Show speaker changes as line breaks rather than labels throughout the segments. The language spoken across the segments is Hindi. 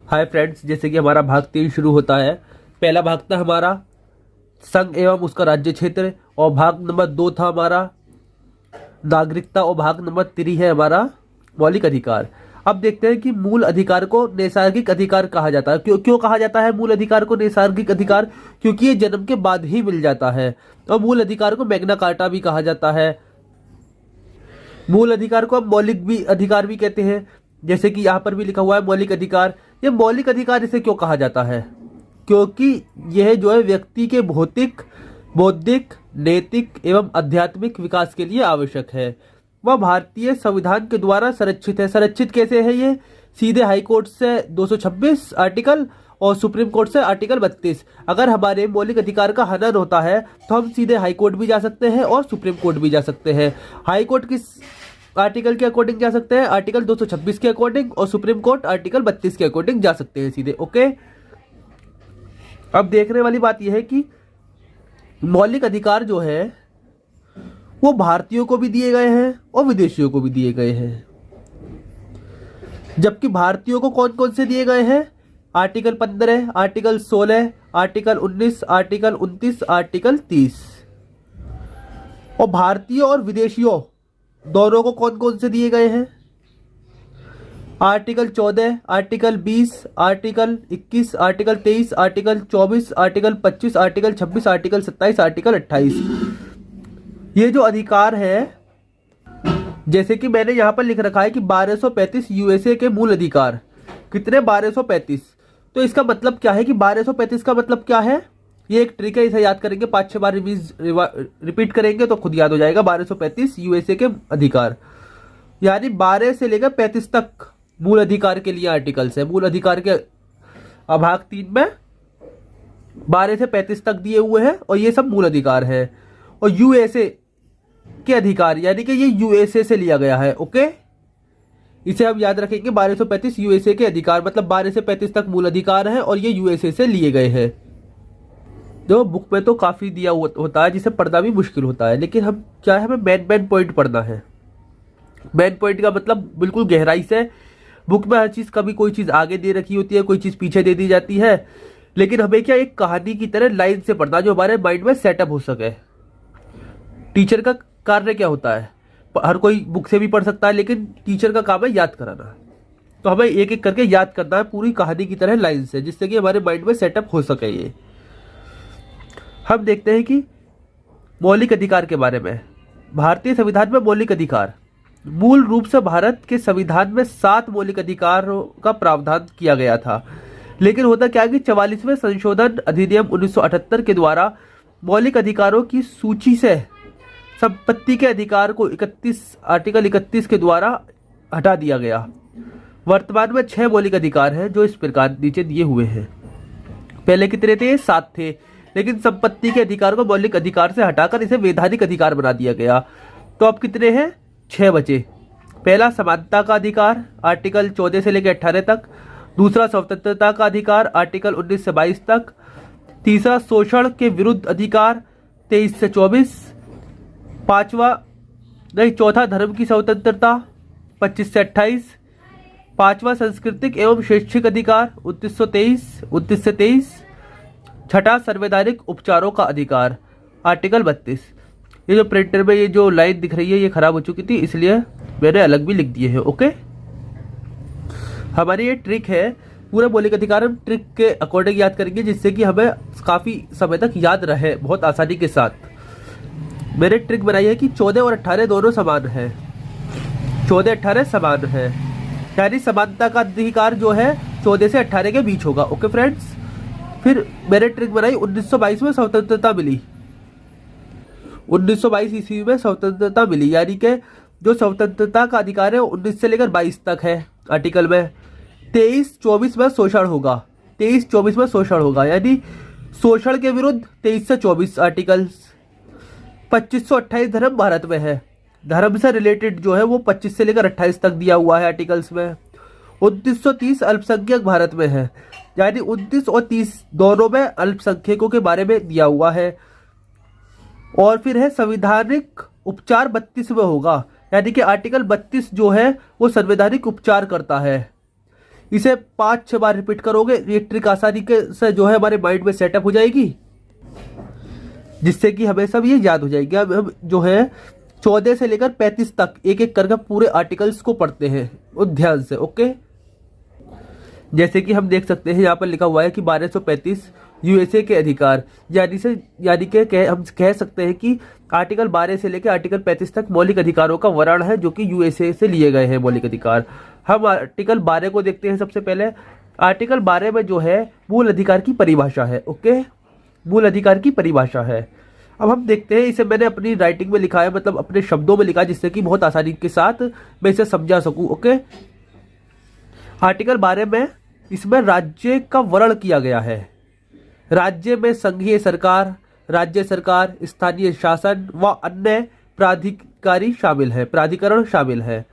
हाय फ्रेंड्स, जैसे कि हमारा भाग 3 शुरू होता है। पहला भाग था हमारा संघ एवं उसका राज्य क्षेत्र, और भाग नंबर 2 था हमारा नागरिकता, और भाग नंबर 3 है हमारा मौलिक अधिकार। अब देखते हैं कि मूल अधिकार को नैसर्गिक अधिकार कहा जाता है। क्यों क्यों कहा जाता है मूल अधिकार को नैसर्गिक अधिकार? क्योंकि ये जन्म के बाद ही मिल जाता है। और मूल अधिकार को मैग्ना कार्टा भी कहा जाता है। मूल अधिकार को हम मौलिक भी अधिकार भी कहते हैं, जैसे कि यहाँ पर भी लिखा हुआ है मौलिक अधिकार। ये मौलिक अधिकार इसे क्यों कहा जाता है? क्योंकि यह जो है व्यक्ति के भौतिक, बौद्धिक, नैतिक एवं आध्यात्मिक विकास के लिए आवश्यक है। वह भारतीय संविधान के द्वारा संरक्षित है। संरक्षित कैसे है ये? सीधे हाई कोर्ट से 226 आर्टिकल और सुप्रीम कोर्ट से आर्टिकल 32। अगर हमारे मौलिक अधिकार का हनन होता है तो हम सीधे हाई कोर्ट भी जा सकते हैं और सुप्रीम कोर्ट भी जा सकते हैं। हाई कोर्ट किस आर्टिकल के अकॉर्डिंग जा सकते हैं? आर्टिकल 226 के अकॉर्डिंग, और सुप्रीम कोर्ट आर्टिकल 32 के अकॉर्डिंग जा सकते हैं सीधे। ओके, अब देखने वाली बात यह है कि मौलिक अधिकार जो है वो भारतीयों को भी दिए गए हैं और विदेशियों को भी दिए गए हैं। जबकि भारतीयों को कौन कौन से दिए गए हैं? Article 15, article 16, article 19, article 29, article 30। और भारतीयों और विदेशियों दोनों को कौन कौन से दिए गए हैं? Article 14, article 20, article 21, article 23, article 24, article 25, article 26, article 27, article 28। ये जो अधिकार है, जैसे कि मैंने यहाँ पर लिख रखा है कि 1235 यूएसए के मूल अधिकार। कितने? 1235। तो इसका मतलब क्या है कि 1235 का मतलब क्या है? ये एक ट्रिक है, इसे याद करेंगे, 5-6 बार रिपीट करेंगे तो खुद याद हो जाएगा। 1235 यूएसए के अधिकार, यानी 12 से लेकर 35 तक मूल अधिकार के लिए आर्टिकल्स है। मूल अधिकार के भाग 3 में 12 से 35 तक दिए हुए हैं, और ये सब मूल अधिकार है। और यूएसए के अधिकार, यानी कि ये यूएसए से लिया गया है। ओके, इसे हम याद रखेंगे। 1235 यूएसए के अधिकार, मतलब 12 से 35 तक मूल अधिकार है, और ये यूएसए से लिए गए हैं। जो बुक में तो काफी दिया होता है, जिसे पढ़ना भी मुश्किल होता है, लेकिन हम क्या है, हमें मेन पॉइंट पढ़ना है। मेन पॉइंट का मतलब बिल्कुल गहराई से। बुक में हर चीज, कभी कोई चीज आगे दे रखी होती है, कोई चीज पीछे दे दी जाती है, लेकिन हमें क्या एक कहानी की तरह लाइन से पढ़ना, जो हमारे माइंड में सेटअप हो सके। टीचर का कार्य क्या होता है? हर कोई बुक से भी पढ़ सकता है, लेकिन टीचर का काम है याद कराना। तो हमें एक एक करके याद करना है पूरी कहानी की तरह लाइन से, जिससे कि हमारे माइंड में सेटअप हो सके। ये हम देखते हैं कि मौलिक अधिकार के बारे में। भारतीय संविधान में मौलिक अधिकार, मूल रूप से भारत के संविधान में 7 मौलिक अधिकारों का प्रावधान किया गया था। लेकिन होता क्या कि 44वें संशोधन अधिनियम 1978 के द्वारा मौलिक अधिकारों की सूची से संपत्ति के अधिकार को आर्टिकल 31 के द्वारा हटा दिया गया। वर्तमान में 6 मौलिक अधिकार हैं, जो इस प्रकार नीचे दिए हुए हैं। पहले कितने थे? 7 थे, लेकिन संपत्ति के अधिकार को मौलिक अधिकार से हटाकर इसे वैधानिक अधिकार बना दिया गया। तो अब कितने हैं? 6 बचे। पहला समानता का अधिकार, आर्टिकल 14 से लेकर 18 तक। दूसरा स्वतंत्रता का अधिकार, आर्टिकल 19 से 22 तक। तीसरा शोषण के विरुद्ध अधिकार, 23 से 24। चौथा धर्म की स्वतंत्रता, 25 से 28। पांचवा सांस्कृतिक एवं शैक्षिक अधिकार, 29 से 23। छठा संवैधानिक उपचारों का अधिकार, आर्टिकल 32। ये जो प्रिंटर में ये जो लाइन दिख रही है, ये खराब हो चुकी थी, इसलिए मैंने अलग भी लिख दिए हैं। ओके, हमारी ये ट्रिक है। पूरे मौलिक अधिकार हम ट्रिक के अकॉर्डिंग याद करेंगे, जिससे कि हमें काफी समय तक याद रहे बहुत आसानी के साथ। मैंने ट्रिक बनाई है कि 14 और 18 दोनों समान है। 14-18 समान है, यानी समानता का अधिकार जो है 14 से 18 के बीच होगा। ओके फ्रेंड्स, फिर मैंने ट्रिक बनाई, 1922 में स्वतंत्रता मिली। 1922 ईस्वी में स्वतंत्रता मिली, यानी कि जो स्वतंत्रता का अधिकार है 19 से लेकर 22 तक है आर्टिकल में। 23-24 में शोषण होगा। 23-24 में शोषण होगा, यानी शोषण के विरुद्ध 23 से 24 आर्टिकल्स। 2528 धर्म भारत में है। धर्म से रिलेटेड जो है वो 25 से लेकर 28 तक दिया हुआ है आर्टिकल्स में। 2930 अल्पसंख्यक भारत में है, यानी 29 और 30 दोनों में अल्पसंख्यकों के बारे में दिया हुआ है। और फिर है संवैधानिक उपचार 32 में होगा, यानी कि आर्टिकल 32 जो है वो संवैधानिक उपचार करता है। इसे 5-6 बार रिपीट करोगे, ये ट्रिक आसानी के से जो है हमारे माइंड में सेटअप हो जाएगी, जिससे कि हमें सब ये याद हो जाएगी। अब हम जो है 14 से लेकर 35 तक एक एक करके पूरे आर्टिकल्स को पढ़ते हैं और ध्यान से। ओके, जैसे कि हम देख सकते हैं यहाँ पर लिखा हुआ है कि 1235 यूएसए के अधिकार, यानी कि हम कह सकते हैं कि आर्टिकल 12 से लेकर आर्टिकल 35 तक मौलिक अधिकारों का वर्णन है, जो कि यूएसए से लिए गए हैं मौलिक अधिकार। हम आर्टिकल 12 को देखते हैं। सबसे पहले आर्टिकल 12 में जो है मूल अधिकार की परिभाषा है। ओके, मूल अधिकार की परिभाषा है। अब हम देखते हैं, इसे मैंने अपनी राइटिंग में लिखा है, मतलब अपने शब्दों में लिखा है, जिससे कि बहुत आसानी के साथ मैं इसे समझा सकूं। ओके, आर्टिकल 12 में इसमें राज्य का वर्णन किया गया है। राज्य में संघीय सरकार, राज्य सरकार, स्थानीय शासन व अन्य प्राधिकरण शामिल है।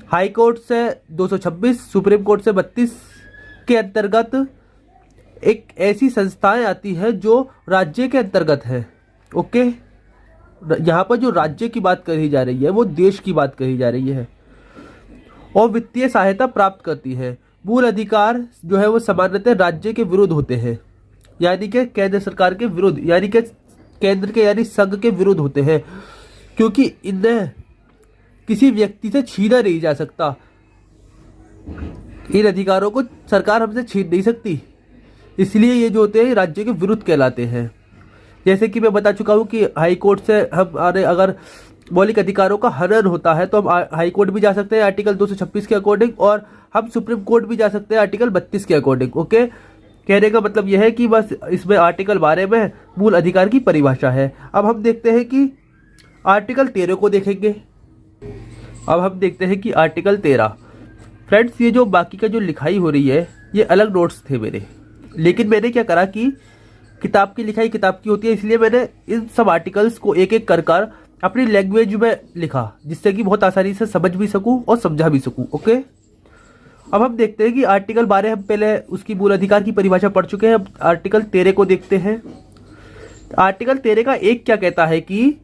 हाई कोर्ट से 226, सुप्रीम कोर्ट से 32 के अंतर्गत एक ऐसी संस्थाएं आती है जो राज्य के अंतर्गत है। ओके, यहाँ पर जो राज्य की बात कही जा रही है वो देश की बात कही जा रही है, और वित्तीय सहायता प्राप्त करती है। मूल अधिकार जो है वो सामान्यतः राज्य के विरुद्ध होते हैं, यानी कि केंद्र सरकार के विरुद्ध, यानी कि केंद्र के यानी संघ के विरुद्ध होते हैं, क्योंकि इन्हें किसी व्यक्ति से छीना नहीं जा सकता। इन अधिकारों को सरकार हमसे छीन नहीं सकती, इसलिए ये जो होते हैं राज्य के विरुद्ध कहलाते हैं। जैसे कि मैं बता चुका हूँ कि हाई कोर्ट से हमारे अगर मौलिक अधिकारों का हनन होता है तो हम हाई कोर्ट भी जा सकते हैं आर्टिकल 226 के अकॉर्डिंग, और हम सुप्रीम कोर्ट भी जा सकते हैं आर्टिकल 32 के अकॉर्डिंग। ओके, कहने का मतलब यह है कि बस इसमें आर्टिकल 12 में मूल अधिकार की परिभाषा है। अब हम देखते हैं कि आर्टिकल 13 को देखेंगे। अब हम देखते हैं कि आर्टिकल 13, फ्रेंड्स ये जो बाकी का जो लिखाई हो रही है ये अलग नोट्स थे मेरे, लेकिन मैंने क्या करा कि किताब की लिखाई किताब की होती है, इसलिए मैंने इन सब आर्टिकल्स को एक एक कर अपनी लैंग्वेज में लिखा, जिससे कि बहुत आसानी से समझ भी सकूं और समझा भी सकूं। ओके, अब हम देखते हैं कि आर्टिकल 12 हम पहले उसकी मूल अधिकार की परिभाषा पढ़ चुके हैं। अब आर्टिकल 13 को देखते हैं। आर्टिकल 13 का एक क्या कहता है कि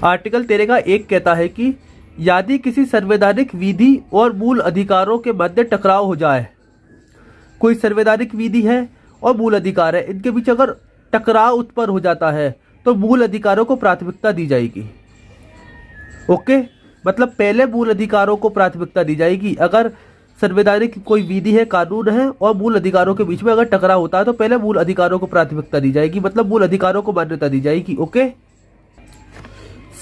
आर्टिकल 13 का एक कहता है कि यदि किसी संवैधानिक विधि और मूल अधिकारों के मध्य टकराव हो जाए, कोई संवैधानिक विधि है और मूल अधिकार है, इनके बीच अगर टकराव उत्पन्न हो जाता है तो मूल अधिकारों को प्राथमिकता दी जाएगी। ओके, मतलब पहले मूल अधिकारों को प्राथमिकता दी जाएगी। अगर संवैधानिक कोई विधि है, कानून है और मूल अधिकारों के बीच में अगर टकराव होता है तो पहले मूल अधिकारों को प्राथमिकता दी जाएगी, मतलब मूल अधिकारों को मान्यता दी जाएगी। ओके,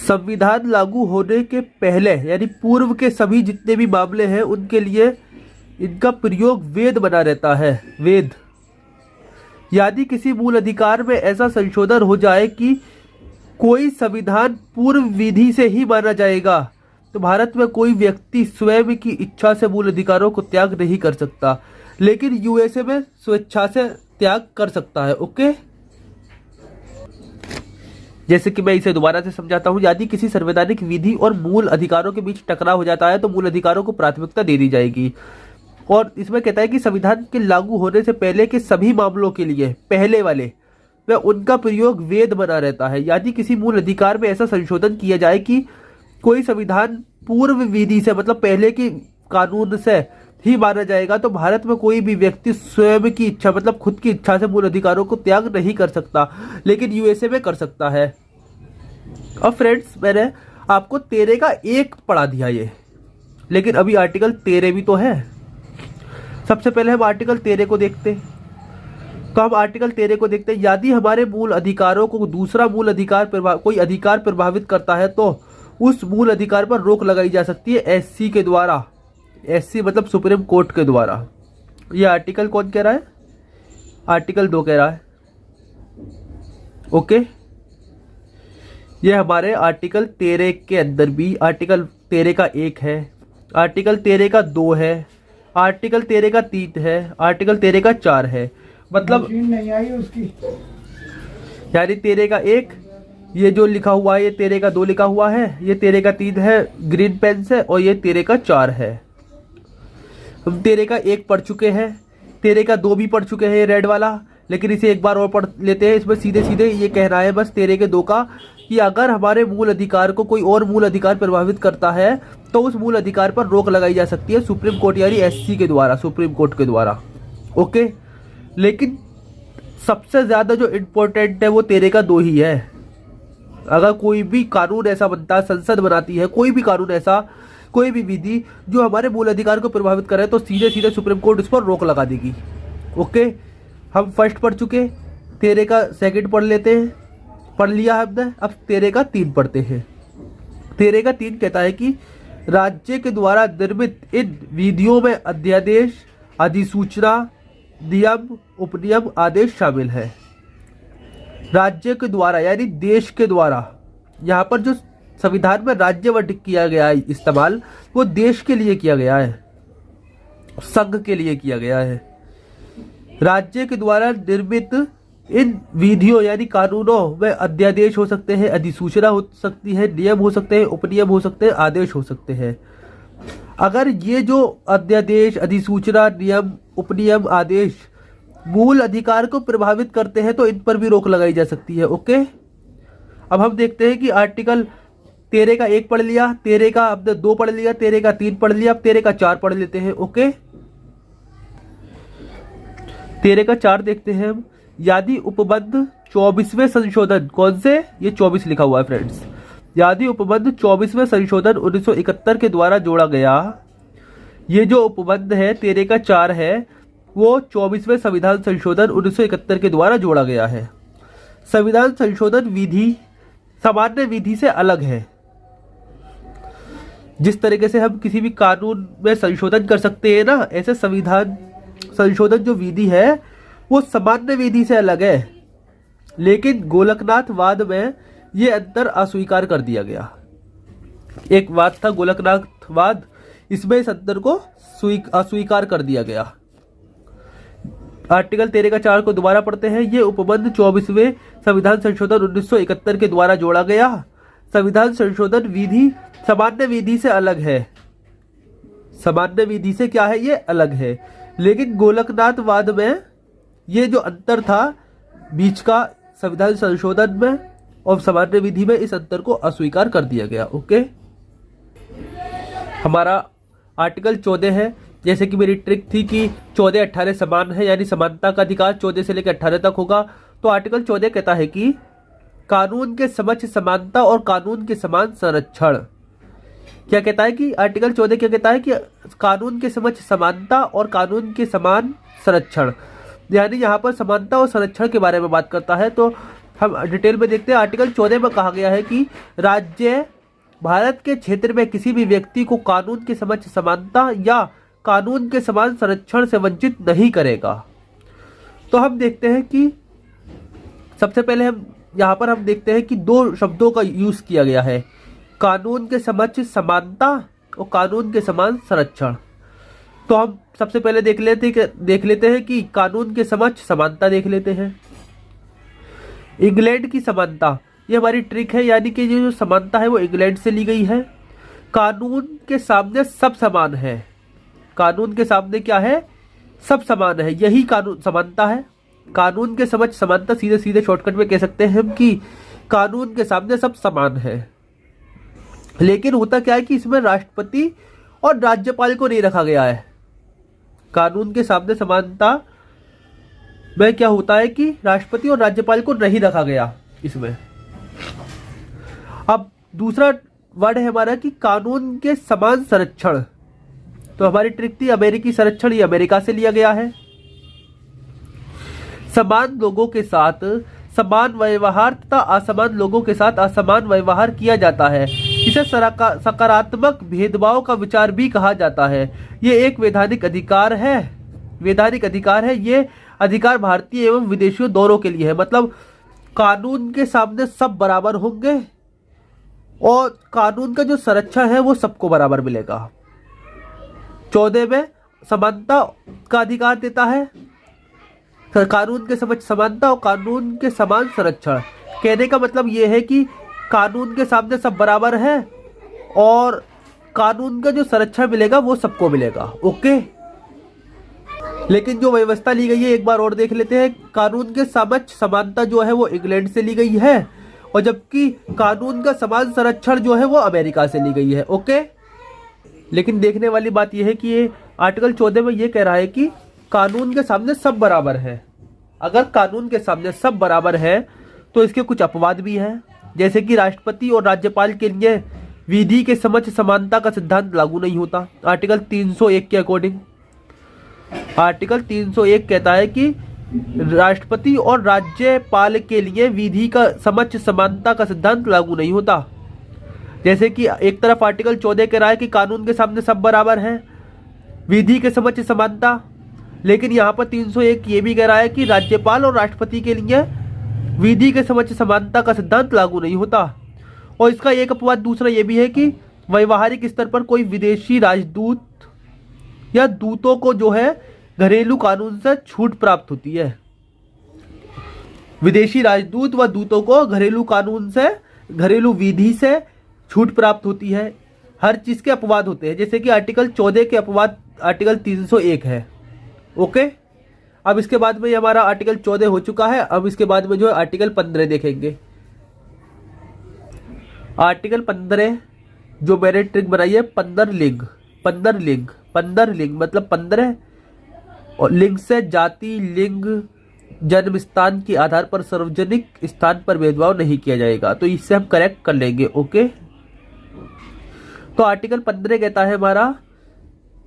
संविधान लागू होने के पहले यानी पूर्व के सभी जितने भी मामले हैं उनके लिए इनका प्रयोग वैध बना रहता है। वैध, यदि किसी मूल अधिकार में ऐसा संशोधन हो जाए कि कोई संविधान पूर्व विधि से ही माना जाएगा, तो भारत में कोई व्यक्ति स्वयं की इच्छा से मूल अधिकारों को त्याग नहीं कर सकता, लेकिन यूएसए में स्वेच्छा से त्याग कर सकता है। ओके, जैसे कि मैं इसे दोबारा से समझाता हूं, यदि किसी संवैधानिक विधि और मूल अधिकारों के बीच टकराव हो जाता है तो मूल अधिकारों को प्राथमिकता दे दी जाएगी। और इसमें कहता है कि संविधान के लागू होने से पहले के सभी मामलों के लिए पहले वाले वह उनका प्रयोग वैध बना रहता है। यदि किसी मूल अधिकार में ऐसा संशोधन किया जाए कि कोई संविधान पूर्व विधि से मतलब पहले की कानून से ही माना जाएगा, तो भारत में कोई भी व्यक्ति स्वयं की इच्छा मतलब खुद की इच्छा से मूल अधिकारों को त्याग नहीं कर सकता, लेकिन यूएसए में कर सकता है। अब फ्रेंड्स मैंने आपको 13 का एक पढ़ा दिया ये, लेकिन अभी आर्टिकल 13 भी तो है। सबसे पहले हम आर्टिकल 13 को देखते हैं। तो हम आर्टिकल 13 को देखते हैं। यदि हमारे मूल अधिकारों को दूसरा मूल अधिकार कोई अधिकार प्रभावित करता है तो उस मूल अधिकार पर रोक लगाई जा सकती है एससी के द्वारा। एससी मतलब सुप्रीम कोर्ट के द्वारा। ये आर्टिकल कौन कह रहा है? आर्टिकल 2 कह रहा है। ओके, ये हमारे आर्टिकल 13 के अंदर भी आर्टिकल 13 का 1 है, आर्टिकल 13 का 2 है, आर्टिकल 13 का 3 है, आर्टिकल 13 का 4 है। मतलब नहीं आई उसकी, यानी 13 का 1 ये जो लिखा हुआ है, ये 13 का 2 लिखा हुआ है, ये 13 का 3 है ग्रीन पेन से, और ये 13 का 4 है। हम 13 का 1 पढ़ चुके हैं, 13 का 2 भी पढ़ चुके हैं रेड वाला, लेकिन इसे एक बार और पढ़ लेते हैं। इसमें सीधे सीधे ये कह रहा है बस 13 के 2 का कि अगर हमारे मूल अधिकार को कोई और मूल अधिकार प्रभावित करता है तो उस मूल अधिकार पर रोक लगाई जा सकती है सुप्रीम कोर्ट यानी एससी के द्वारा, सुप्रीम कोर्ट के द्वारा। ओके, लेकिन सबसे ज़्यादा जो इम्पोर्टेंट है वो 13 का 2 ही है। अगर कोई भी कानून ऐसा बनता है, संसद बनाती है कोई भी कानून ऐसा, कोई भी विधि जो हमारे मूल अधिकार को प्रभावित करे तो सीधे सीधे सुप्रीम कोर्ट उस पर रोक लगा देगी। ओके, हम फर्स्ट पढ़ चुके, 13 का सेकंड पढ़ लेते हैं, पढ़ लिया हमने, अब 13 का 3 पढ़ते हैं। 13 का 3 कहता है कि राज्य के द्वारा निर्मित इन विधियों में अध्यादेश, अधिसूचना, नियम, उपनियम, आदेश शामिल है। राज्य के द्वारा यानी देश के द्वारा, यहाँ पर जो संविधान में राज्य वर्ड किया गया है इस्तेमाल, वो देश के लिए किया गया है, संघ के लिए किया गया है। राज्य के द्वारा निर्मित इन विधियों यानी कानूनों में अध्यादेश हो सकते हैं, अधिसूचना हो सकती है, नियम हो सकते हैं, उपनियम हो सकते हैं, आदेश हो सकते हैं। अगर ये जो अध्यादेश, अधिसूचना, नियम, उपनियम, आदेश मूल अधिकार को प्रभावित करते हैं तो इन पर भी रोक लगाई जा सकती है। ओके, अब हम देखते हैं कि आर्टिकल 13 का 1 पढ़ लिया, 13 का अब 2 पढ़ लिया, 13 का 3 पढ़ लिया, अब 13 का 4 पढ़ लेते हैं। ओके, 13 का 4 देखते हैं हम। यदि उपबंध 24वें संशोधन, कौन से, ये 24 लिखा हुआ है फ्रेंड्स, यदि उपबंध 24वें संशोधन 1971 के द्वारा जोड़ा गया, ये जो उपबंध है 13 का 4 है वो 24वें संविधान संशोधन 1971 के द्वारा जोड़ा गया है। संविधान संशोधन विधि सामान्य विधि से अलग है। जिस तरीके से हम किसी भी कानून में संशोधन कर सकते हैं ना, ऐसे संविधान संशोधन जो विधि है वो सामान्य विधि से अलग है। लेकिन गोलकनाथवाद में ये अंतर अस्वीकार कर दिया गया। एक वाद था गोलकनाथवाद, इसमें इस अंतर को अस्वीकार कर दिया गया। आर्टिकल 13 का 4 को दोबारा पढ़ते हैं। ये उपबंध 24वें संविधान संशोधन 1971 के द्वारा जोड़ा गया। संविधान संशोधन विधि सामान्य विधि से अलग है। सामान्य विधि से क्या है, ये अलग है। लेकिन गोलकनाथवाद में ये जो अंतर था बीच का, संविधान संशोधन में और सामान्य विधि में, इस अंतर को अस्वीकार कर दिया गया। ओके, हमारा आर्टिकल 14 है। जैसे कि मेरी ट्रिक थी कि 14, 18 समान है, यानी समानता का अधिकार 14 से लेकर 18 तक होगा। तो आर्टिकल 14 कहता है कि कानून के समक्ष समानता और कानून के समान संरक्षण। क्या कहता है कि आर्टिकल 14 क्या कहता है कि कानून के समक्ष समानता और कानून के समान संरक्षण, यानी यहाँ पर समानता और संरक्षण के बारे में बात करता है। तो हम डिटेल में देखते हैं। आर्टिकल 14 में कहा गया है कि राज्य भारत के क्षेत्र में किसी भी व्यक्ति को कानून के समक्ष समानता या कानून के समान संरक्षण से वंचित नहीं करेगा। तो हम देखते हैं कि सबसे पहले हम यहाँ पर हम देखते हैं कि 2 शब्दों का यूज किया गया है, कानून के समक्ष समानता और कानून के समान संरक्षण। तो हम सबसे पहले देख लेते हैं कि कानून के समक्ष समानता देख लेते हैं। इंग्लैंड की समानता, ये हमारी ट्रिक है, यानी कि जो समानता है वो इंग्लैंड से ली गई है। कानून के सामने सब समान है। कानून के सामने क्या है, सब समान है, यही कानून समानता है। कानून के समक्ष समानता सीधे सीधे शॉर्टकट में कह सकते हैं हम कि कानून के सामने सब समान है। लेकिन होता क्या है कि इसमें राष्ट्रपति और राज्यपाल को नहीं रखा गया है। कानून के सामने समानता में क्या होता है कि राष्ट्रपति और राज्यपाल को नहीं रखा गया इसमें। अब दूसरा वर्ड है हमारा कि कानून के समान संरक्षण। तो हमारी ट्रिक थी अमेरिकी संरक्षण, ये अमेरिका से लिया गया है। समान लोगों के साथ समान व्यवहार तथा असमान लोगों के साथ असमान व्यवहार किया जाता है। इसे सकारात्मक भेदभाव का विचार भी कहा जाता है। ये एक वैधानिक अधिकार है। वैधानिक अधिकार है, ये अधिकार भारतीय एवं विदेशियों दोनों के लिए है। मतलब कानून के सामने सब बराबर होंगे और कानून का जो संरक्षण है वो सबको बराबर मिलेगा। 14 में समानता का अधिकार देता है, कानून के समक्ष समानता और कानून के समान संरक्षण। कहने का मतलब ये है कि कानून के सामने सब बराबर है और कानून का जो संरक्षण मिलेगा वो सबको मिलेगा। ओके, लेकिन जो व्यवस्था ली गई है एक बार और देख लेते हैं। कानून के समक्ष समानता जो है वो इंग्लैंड से ली गई है और जबकि कानून का समान संरक्षण जो है वो अमेरिका से ली गई है। ओके, लेकिन देखने वाली बात यह है कि ये आर्टिकल 14 में ये कह रहा है कि कानून के सामने सब बराबर है। अगर कानून के सामने सब बराबर है तो इसके कुछ अपवाद भी हैं, जैसे कि राष्ट्रपति और राज्यपाल के लिए विधि के समक्ष समानता का सिद्धांत लागू नहीं होता। आर्टिकल 301 के अकॉर्डिंग, आर्टिकल 301 कहता है कि राष्ट्रपति और राज्यपाल के लिए विधि का समक्ष समानता का सिद्धांत लागू नहीं होता। जैसे कि एक तरफ आर्टिकल 14 कह रहा है कि कानून के सामने सब बराबर हैं, विधि के समक्ष समानता, लेकिन यहाँ पर 301 ये भी कह रहा है कि राज्यपाल और राष्ट्रपति के लिए विधि के समक्ष समानता का सिद्धांत लागू नहीं होता। और इसका एक अपवाद दूसरा ये भी है कि वैवाहिक स्तर पर कोई विदेशी राजदूत या दूतों को जो है घरेलू कानून से छूट प्राप्त होती है। विदेशी राजदूत व दूतों को घरेलू कानून से, घरेलू विधि से छूट प्राप्त होती है। हर चीज के अपवाद होते हैं, जैसे कि आर्टिकल 14 के अपवाद आर्टिकल 301 है। ओके, अब इसके बाद में हमारा आर्टिकल 14 हो चुका है। अब इसके बाद में जो है आर्टिकल 15 देखेंगे। आर्टिकल 15 जो मैंने ट्रिक बनाई है, 15 लिंग, 15 लिंग, 15 लिंग मतलब 15 और लिंग से जाति, लिंग, जन्म स्थान के आधार पर सार्वजनिक स्थान पर भेदभाव नहीं किया जाएगा। तो इससे हम करेक्ट कर लेंगे। ओके, तो आर्टिकल 15 कहता है हमारा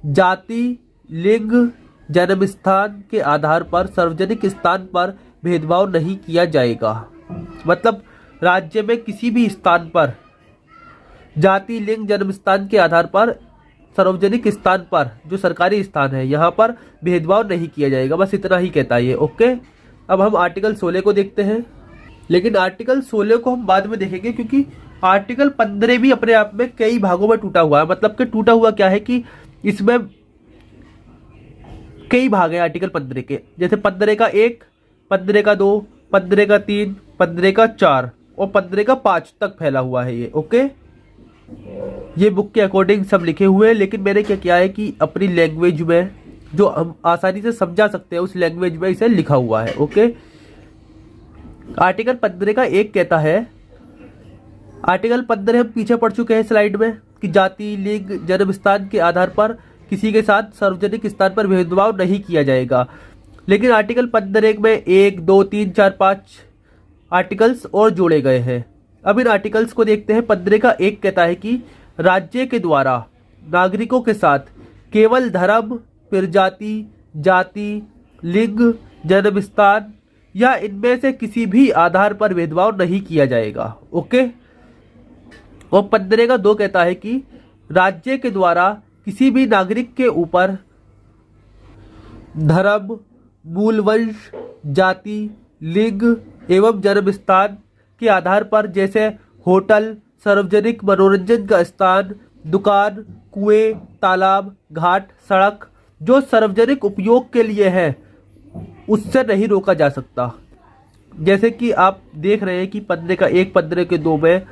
जाति, लिंग, जन्म स्थान के आधार पर सार्वजनिक स्थान पर भेदभाव नहीं किया जाएगा। मतलब राज्य में किसी भी स्थान पर जाति, लिंग, जन्म स्थान के आधार पर सार्वजनिक स्थान पर जो सरकारी स्थान है यहाँ पर भेदभाव नहीं किया जाएगा। बस इतना ही कहता है ये। ओके, अब हम आर्टिकल 16 को देखते हैं, लेकिन आर्टिकल 16 को हम बाद में देखेंगे क्योंकि आर्टिकल 15 भी अपने आप में कई भागों में टूटा हुआ है। मतलब कि टूटा हुआ क्या है कि इसमें कई भाग हैं आर्टिकल 15 के, जैसे 15 का 1, 15 का 2, 15 का 3, 15 का 4 और 15 का 5 तक फैला हुआ है ये। ओके, ये बुक के अकॉर्डिंग सब लिखे हुए हैं, लेकिन मैंने क्या किया है कि अपनी लैंग्वेज में जो हम आसानी से समझा सकते हैं उस लैंग्वेज में इसे लिखा हुआ है। ओके, आर्टिकल 15 का 1 कहता है, आर्टिकल 15 हम पीछे पढ़ चुके हैं स्लाइड में कि जाति, लिंग, जन्म स्थान के आधार पर किसी के साथ सार्वजनिक स्थान पर भेदभाव नहीं किया जाएगा। लेकिन आर्टिकल 15 में 1, 2, 3, 4, 5 आर्टिकल्स और जोड़े गए हैं। अब इन आर्टिकल्स को देखते हैं। 15 का 1 कहता है कि राज्य के द्वारा नागरिकों के साथ केवल धर्म, प्रजाति, जाति, लिंग, जन्म स्थान या इनमें से किसी भी आधार पर भेदभाव नहीं किया जाएगा। ओके, और 15 का 2 कहता है कि राज्य के द्वारा किसी भी नागरिक के ऊपर धर्म, मूल वंश, जाति, लिंग एवं जन्म स्थान के आधार पर जैसे होटल, सार्वजनिक मनोरंजन का स्थान, दुकान, कुएं, तालाब, घाट, सड़क जो सार्वजनिक उपयोग के लिए है उससे नहीं रोका जा सकता। जैसे कि आप देख रहे हैं कि 15 का 1, 15 के 2 में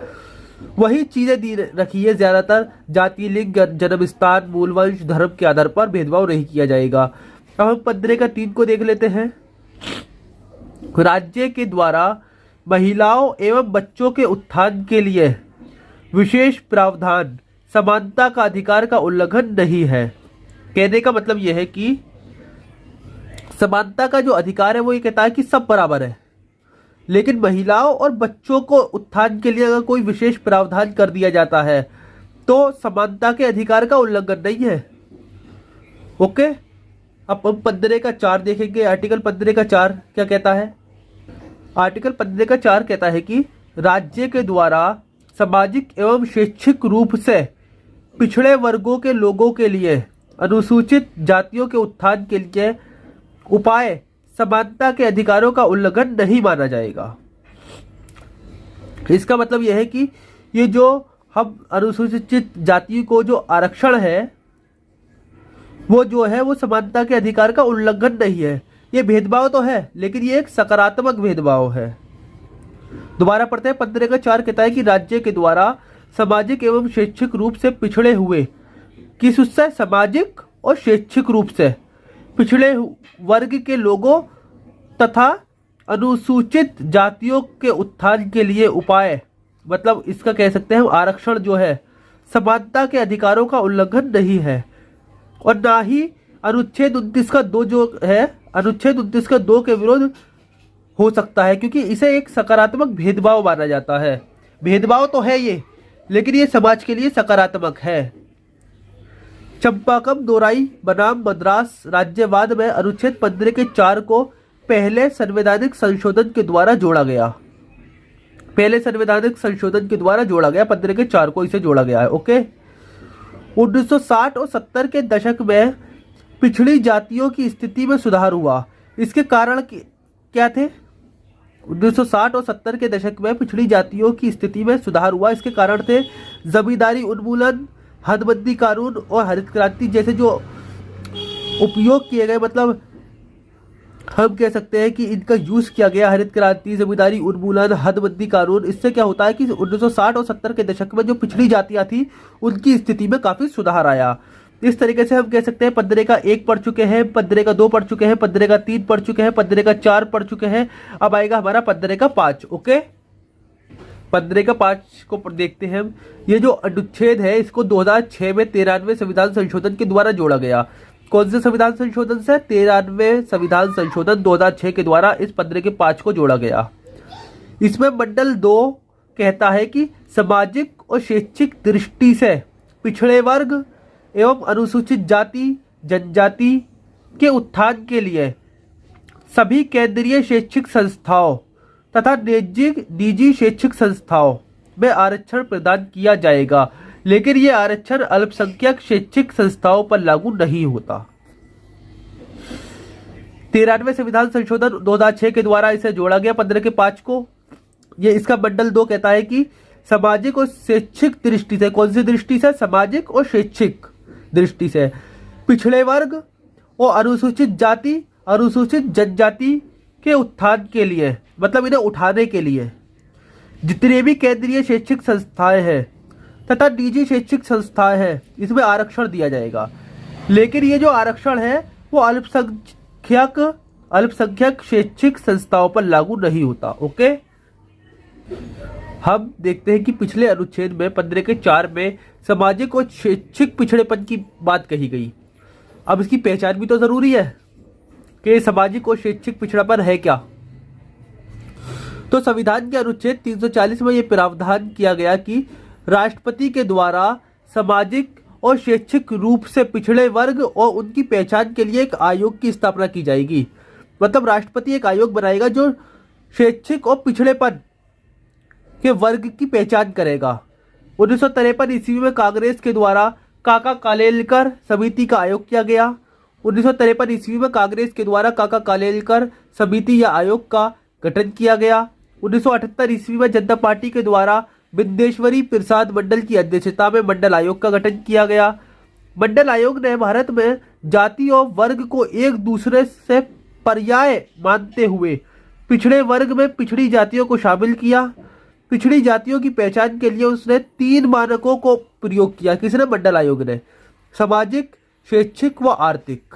वही चीजें दी रखी है। ज्यादातर जाति, लिंग, जन्म स्थान, मूल वंश, धर्म के आधार पर भेदभाव नहीं किया जाएगा। अब हम 15 का 3 को देख लेते हैं। राज्य के द्वारा महिलाओं एवं बच्चों के उत्थान के लिए विशेष प्रावधान समानता का अधिकार का उल्लंघन नहीं है। कहने का मतलब यह है कि समानता का जो अधिकार है वो ये कहता है कि सब बराबर है, लेकिन महिलाओं और बच्चों को उत्थान के लिए अगर कोई विशेष प्रावधान कर दिया जाता है तो समानता के अधिकार का उल्लंघन नहीं है। ओके, अब हम 15 का 4 देखेंगे। आर्टिकल 15 का 4 क्या कहता है? आर्टिकल 15 का 4 कहता है कि राज्य के द्वारा सामाजिक एवं शैक्षिक रूप से पिछड़े वर्गों के लोगों के लिए अनुसूचित जातियों के उत्थान के लिए उपाय समानता के अधिकारों का उल्लंघन नहीं माना जाएगा। इसका मतलब यह है कि ये जो हम अनुसूचित जाति को जो आरक्षण है वो जो है वो समानता के अधिकार का उल्लंघन नहीं है। ये भेदभाव तो है लेकिन ये एक सकारात्मक भेदभाव है। दोबारा पढ़ते हैं। 15 का 4 कहता है कि राज्य के द्वारा सामाजिक एवं शैक्षिक रूप से पिछड़े हुए, किस उससे सामाजिक और शैक्षिक रूप से पिछड़े वर्ग के लोगों तथा अनुसूचित जातियों के उत्थान के लिए उपाय, मतलब इसका कह सकते हैं हम आरक्षण जो है समानता के अधिकारों का उल्लंघन नहीं है, और ना ही अनुच्छेद 29 का 2 जो है अनुच्छेद 29 का 2 के विरोध हो सकता है, क्योंकि इसे एक सकारात्मक भेदभाव माना जाता है। भेदभाव तो है ये, लेकिन ये समाज के लिए सकारात्मक है। चंपाकम दोराई बनाम मद्रास राज्यवाद में अनुच्छेद 15 के 4 को पहले संवैधानिक संशोधन के द्वारा जोड़ा गया। पहले संवैधानिक संशोधन के द्वारा जोड़ा गया, 15 के 4 को इसे जोड़ा गया है। ओके। 1960 और 70 के दशक में पिछड़ी जातियों की स्थिति में सुधार हुआ। इसके कारण क्या थे? 1960 और 70 के दशक में पिछड़ी जातियों की स्थिति में सुधार हुआ। इसके कारण थे जमींदारी उन्मूलन, हदबंदी कानून और हरित क्रांति जैसे जो उपयोग किए गए, मतलब हम कह सकते हैं कि इनका यूज किया गया। हरित क्रांति, जमींदारी उन्मूलन, हदबंदी कानून, इससे क्या होता है कि 1960 और 70 के दशक में जो पिछड़ी जातियां थी उनकी स्थिति में काफी सुधार आया। इस तरीके से हम कह सकते हैं 15 का 1 पढ़ चुके हैं, 15 का 2 पढ़ चुके हैं, 15 का 3 पढ़ चुके हैं, 15 का 4 पढ़ चुके हैं। अब आएगा हमारा 15 का 5। ओके, 15 का 5 को देखते हैं हम। ये जो अनुच्छेद है इसको 2006 में 13वें संविधान संशोधन के द्वारा जोड़ा गया। कौन से संविधान संशोधन से? 13वें संविधान संशोधन 2006 के द्वारा इस 15 के 5 को जोड़ा गया। इसमें मंडल 2 कहता है कि सामाजिक और शैक्षिक दृष्टि से पिछड़े वर्ग एवं अनुसूचित जाति जनजाति के उत्थान के लिए सभी केंद्रीय शैक्षिक संस्थाओं तथा निजी शैक्षिक संस्थाओं में आरक्षण प्रदान किया जाएगा, लेकिन ये आरक्षण अल्पसंख्यक शैक्षिक संस्थाओं पर लागू नहीं होता। 13वें संविधान संशोधन 2006 के द्वारा इसे जोड़ा गया 15 के 5 को। ये इसका मंडल 2 कहता है कि सामाजिक और शैक्षिक दृष्टि से, कौन सी दृष्टि से? सामाजिक और शैक्षिक दृष्टि से पिछड़े वर्ग और अनुसूचित जाति, अनुसूचित जनजाति के उत्थान के लिए, मतलब इन्हें उठाने के लिए जितने भी केंद्रीय शैक्षिक संस्थाएं हैं तथा निजी शैक्षिक संस्थाएं हैं इसमें आरक्षण दिया जाएगा। लेकिन ये जो आरक्षण है वो अल्पसंख्यक शैक्षिक संस्थाओं पर लागू नहीं होता। ओके, हम देखते हैं कि पिछले अनुच्छेद में 15 के 4 में सामाजिक और शैक्षिक पिछड़ेपन की बात कही गई। अब इसकी पहचान भी तो जरूरी है कि सामाजिक और शैक्षिक पिछड़ापन है क्या। तो संविधान के अनुच्छेद 340 में यह प्रावधान किया गया कि राष्ट्रपति के द्वारा सामाजिक और शैक्षिक रूप से पिछड़े वर्ग और उनकी पहचान के लिए एक आयोग की स्थापना की जाएगी। मतलब राष्ट्रपति एक आयोग बनाएगा जो शैक्षिक और पिछड़ेपन के वर्ग की पहचान करेगा। 1953 ईस्वी में कांग्रेस के द्वारा काका कालेलकर समिति का आयोग किया गया। 1953 ईस्वी में कांग्रेस के द्वारा काका कालेलकर समिति या आयोग का गठन किया गया। 1978 ईस्वी में जनता पार्टी के द्वारा विद्येश्वरी प्रसाद मंडल की अध्यक्षता में मंडल आयोग का गठन किया गया। मंडल आयोग ने भारत में जाति और वर्ग को एक दूसरे से पर्याय मानते हुए पिछड़े वर्ग में पिछड़ी जातियों को शामिल किया। पिछड़ी जातियों की पहचान के लिए उसने 3 मानकों को प्रयोग किया। किसने? मंडल आयोग ने। सामाजिक, शैक्षिक व आर्थिक।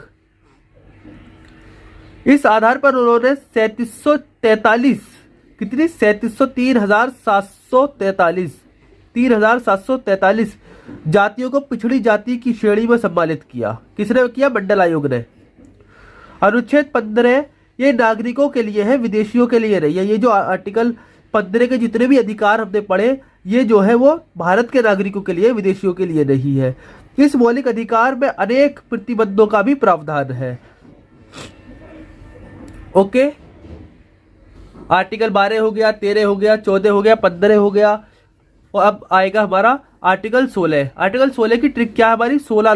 इस आधार पर उन्होंने 3743 कितनी 3743 जातियों को पिछड़ी जाति की श्रेणी में सम्मानित किया। किसने किया? मंडल आयोग ने। अनुच्छेद 15 ये नागरिकों के लिए है, विदेशियों के लिए नहीं है। ये जो आर्टिकल 15 के जितने भी अधिकार हमने पढ़े ये जो है वो भारत के नागरिकों के लिए, विदेशियों के लिए नहीं है। इस मौलिक अधिकार में अनेक प्रतिबंधों का भी प्रावधान है। ओके, आर्टिकल 12 हो गया, 13 हो गया, 14 हो गया, 15 हो गया, और अब आएगा हमारा आर्टिकल 16। आर्टिकल 16 की ट्रिक क्या है हमारी? 16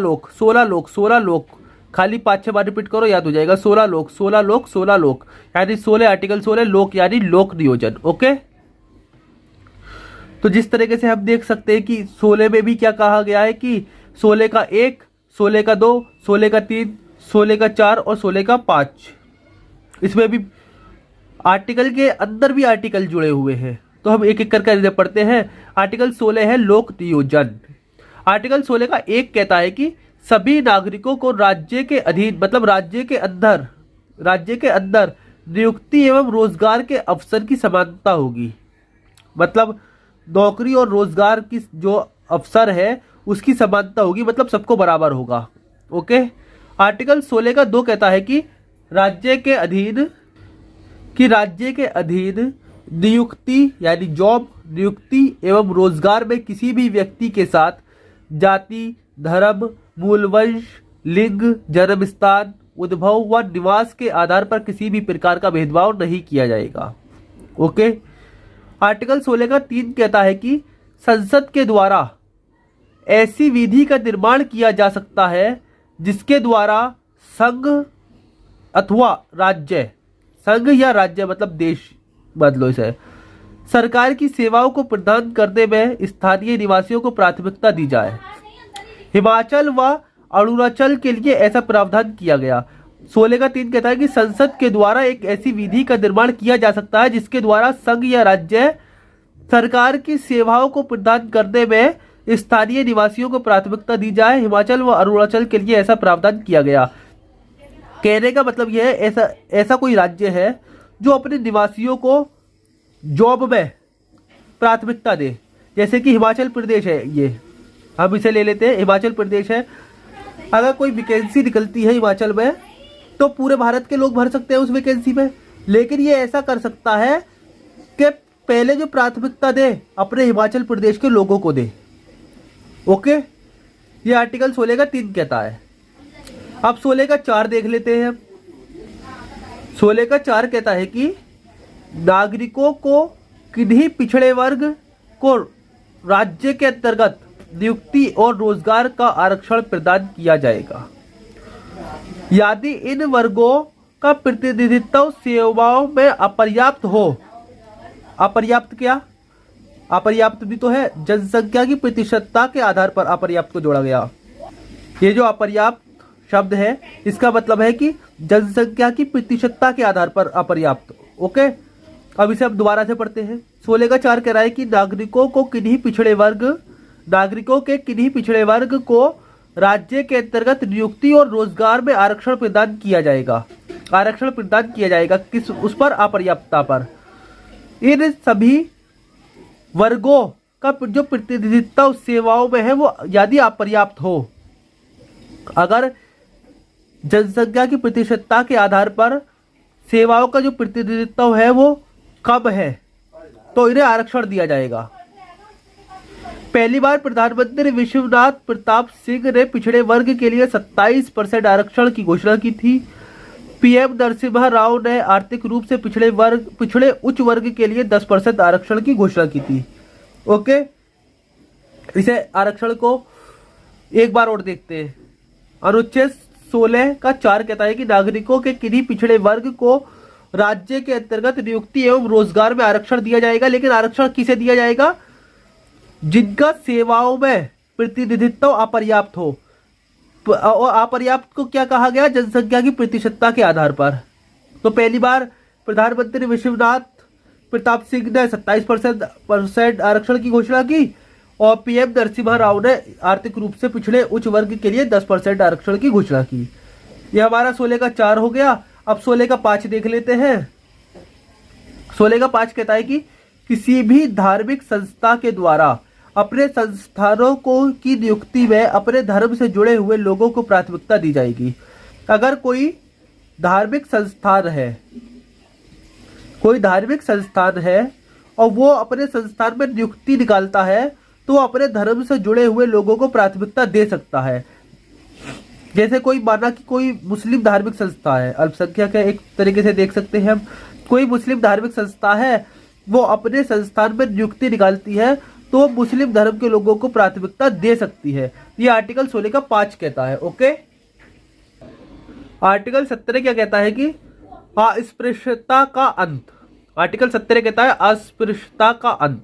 लोक, खाली 5-6 बार रिपीट करो, याद हो जाएगा। 16 लोक यानी 16 आर्टिकल 16 लोक यानी लोक नियोजन। ओके, तो जिस तरीके से हम देख सकते हैं कि 16 में भी क्या कहा गया है कि 16 का 1, 16 का 2, 16 का 3, 16 का 4 और 16 का 5, इसमें भी आर्टिकल के अंदर भी आर्टिकल जुड़े हुए हैं। तो हम एक एक करके पढ़ते हैं। आर्टिकल 16 है लोक नियोजन। आर्टिकल 16 का 1 कहता है कि सभी नागरिकों को राज्य के अधीन, मतलब राज्य के अंदर नियुक्ति एवं रोजगार के अवसर की समानता होगी। मतलब नौकरी और रोजगार की जो अवसर है उसकी समानता होगी, मतलब सबको बराबर होगा। ओके। आर्टिकल 16 का 2 कहता है कि राज्य के अधीन नियुक्ति यानी जॉब, नियुक्ति एवं रोजगार में किसी भी व्यक्ति के साथ जाति, धर्म, मूलवंश, लिंग, जन्म स्थान, उद्भव व निवास के आधार पर किसी भी प्रकार का भेदभाव नहीं किया जाएगा। ओके। आर्टिकल 16 का 3 कहता है कि संसद के द्वारा ऐसी विधि का निर्माण किया जा सकता है जिसके द्वारा संघ अथवा राज्य, संघ या राज्य मतलब देश, बदलो इसे, सरकार की सेवाओं को प्रदान करने में स्थानीय निवासियों को प्राथमिकता दी जाए। हिमाचल व अरुणाचल के लिए ऐसा प्रावधान किया गया। 16 का 3 कहता है कि संसद के द्वारा एक ऐसी विधि का निर्माण किया जा सकता है जिसके द्वारा संघ या राज्य सरकार की सेवाओं को प्रदान करने में स्थानीय निवासियों को प्राथमिकता दी जाए। हिमाचल व अरुणाचल के लिए ऐसा प्रावधान किया गया। कहने का मतलब यह है, ऐसा कोई राज्य है जो अपने निवासियों को जॉब में प्राथमिकता दे। जैसे कि हिमाचल प्रदेश है, ये हम इसे ले लेते हैं, हिमाचल प्रदेश है। अगर कोई वैकेंसी निकलती है हिमाचल में तो पूरे भारत के लोग भर सकते हैं उस वैकेंसी में, लेकिन ये ऐसा कर सकता है कि पहले जो प्राथमिकता दे अपने हिमाचल प्रदेश के लोगों को दे। ओके। ये आर्टिकल 16 का 3 कहता है। अब 16 का 4 देख लेते हैं। 16 का 4 कहता है कि नागरिकों को किन्हीं पिछड़े वर्ग को राज्य के अंतर्गत नियुक्ति और रोजगार का आरक्षण प्रदान किया जाएगा यदि इन वर्गों का प्रतिनिधित्व सेवाओं में अपर्याप्त हो। अपर्याप्त क्या? अपर्याप्त भी तो है, जनसंख्या की प्रतिशतता के आधार पर अपर्याप्त को जोड़ा गया। ये जो अपर्याप्त शब्द है इसका मतलब है कि जनसंख्या की प्रतिशतता के आधार पर अपर्याप्त। ओके। अब इसे हम दोबारा से पढ़ते हैं। 16 का 4 कह रहा है कि नागरिकों के किन्हीं पिछड़े वर्ग को राज्य के अंतर्गत नियुक्ति और रोजगार में आरक्षण प्रदान किया जाएगा। आरक्षण प्रदान किया जाएगा किस? उस पर, अपर्याप्तता पर। इन सभी वर्गों का जो प्रतिनिधित्व सेवाओं में है वो यदि अपर्याप्त हो, अगर जनसंख्या की प्रतिशतता के आधार पर सेवाओं का जो प्रतिनिधित्व है वो कम है, तो इन्हें आरक्षण दिया जाएगा। पहली बार प्रधानमंत्री विश्वनाथ प्रताप सिंह ने पिछड़े वर्ग के लिए 27% आरक्षण की घोषणा की थी। पीएम नरसिम्हा राव ने आर्थिक रूप से पिछड़े उच्च वर्ग के लिए 10% आरक्षण की घोषणा की थी। ओके। इसे आरक्षण को एक बार और देखते हैं। अनुच्छेद 16 का 4 कहता है कि नागरिकों के किन्हीं पिछड़े वर्ग को राज्य के अंतर्गत नियुक्ति एवं रोजगार में आरक्षण दिया जाएगा, लेकिन आरक्षण किसे दिया जाएगा? जिनका सेवाओं में प्रतिनिधित्व अपर्याप्त हो। और अपर्याप्त को क्या कहा गया? जनसंख्या की प्रतिशतता के आधार पर। तो पहली बार प्रधानमंत्री विश्वनाथ प्रताप सिंह ने 27% आरक्षण की घोषणा की और पीएम नरसिम्हा राव ने आर्थिक रूप से पिछड़े उच्च वर्ग के लिए 10% आरक्षण की घोषणा की। यह हमारा 16 का 4 हो गया। अब 16 का 5 देख लेते हैं। 16 का 5 कहता है कि किसी भी धार्मिक संस्था के द्वारा अपने संस्थानों की नियुक्ति में अपने धर्म से जुड़े हुए लोगों को प्राथमिकता दी जाएगी। अगर कोई धार्मिक संस्थान है और वो अपने संस्थान में नियुक्ति निकालता है तो अपने धर्म से जुड़े हुए लोगों को प्राथमिकता दे सकता है। जैसे कोई माना कि कोई मुस्लिम धार्मिक संस्था है, अल्पसंख्यक है, एक तरीके से देख सकते हैं हम। कोई मुस्लिम धार्मिक संस्था है, वो अपने संस्थान में नियुक्ति निकालती है तो मुस्लिम धर्म के लोगों को प्राथमिकता दे सकती है। ये आर्टिकल 16 का 5 कहता है। ओके। आर्टिकल 17 क्या कहता है कि अस्पृश्यता का अंत। आर्टिकल 17 कहता है अस्पृश्यता का अंत।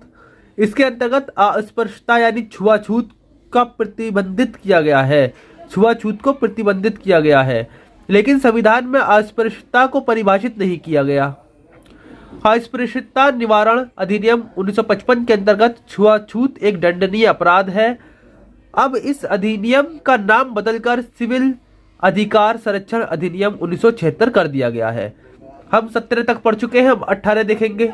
इसके अंतर्गत अस्पृश्यता यानी छुआछूत का प्रतिबंधित किया गया है। छुआछूत को प्रतिबंधित किया गया है, लेकिन संविधान में अस्पृश्यता को परिभाषित नहीं किया गया। अस्पृश्यता निवारण अधिनियम 1955 के अंतर्गत छुआछूत एक दंडनीय अपराध है। अब इस अधिनियम का नाम बदलकर सिविल अधिकार संरक्षण अधिनियम 1976 कर दिया गया है। हम 17 तक पढ़ चुके हैं, हम 18 देखेंगे।